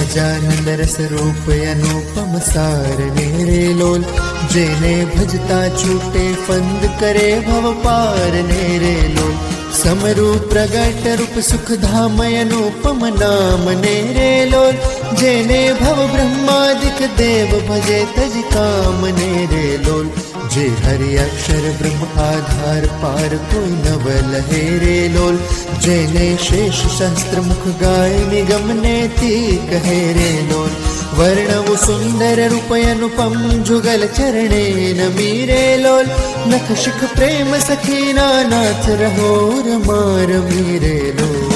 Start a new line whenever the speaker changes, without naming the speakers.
સહજાનંદ રસ રૂપ અનુપમ સાર ને લોલ, જેને ભજતા છૂટે ફંદ કરે ભવ પાર ને લોલ, સમરૂ પ્રગટ રૂપ સુખધામ અનુપમ નામ ને લોલ, જેને ભવ બ્રહ્માદિક દેવ ભજે તજ કામ ને લોલ, જે હરિ અક્ષર બ્રહ્મ આધાર પાર કોઈ નવ લહે રે લોલ, જેને શેષ શાસ્ત્ર મુખ ગાય નિગમ ને તી કહે રે લોલ, વર્ણવ સુંદર રૂપ અનુપમ જુગલ ચરણે નમી રે લોલ, નખ શિખ પ્રેમ સખી નાથ રહો રમા રમી રે લોલ।